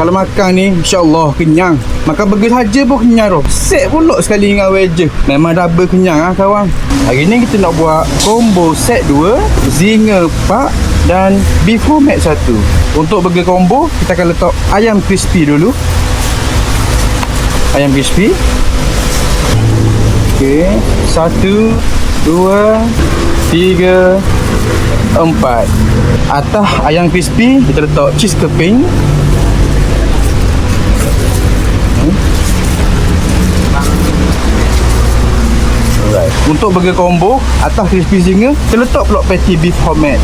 Kalau makan ni insyaAllah kenyang. Makan burger saja pun kenyang tu. Set pula sekali dengan wedge. Memang double kenyang kawan. Hari ni kita nak buat combo set 2, zinger 4 dan beef homemade 1. Untuk burger combo kita akan letak ayam crispy dulu. Ayam crispy. Okey, 1, 2, 3, 4. Atas ayam crispy kita letak cheese keping. Alright. Untuk burger combo atas crispy zinger kita letak pula patty beef homemade.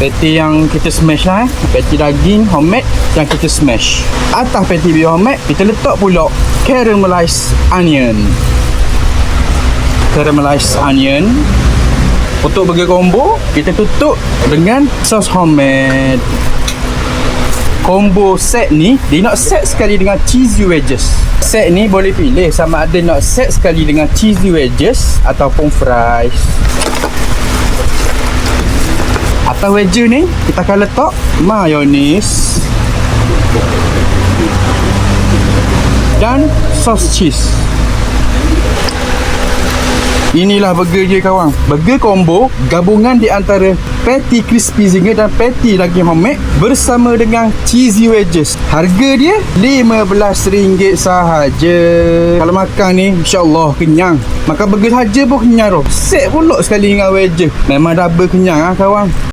Patty yang kita smash lah patty daging homemade yang kita smash. Atas patty beef homemade kita letak pula caramelized onion. Caramelized onion. Untuk burger combo kita tutup dengan sos homemade. Combo set ni dia nak set sekali dengan cheesy wedges. Set ni boleh pilih sama ada nak set sekali dengan cheesy wedges ataupun fries. Atas wedge ni kita akan letak mayonis dan sos cheese. Inilah burger dia kawan. Burger combo gabungan di antara patty crispy zinger dan patty daging homemade bersama dengan cheesy wedges. Harga dia RM15 sahaja. Kalau makan ni insyaAllah kenyang. Makan burger saja pun kenyang tu. Set pula sekali dengan wedges. Memang double kenyang kawan.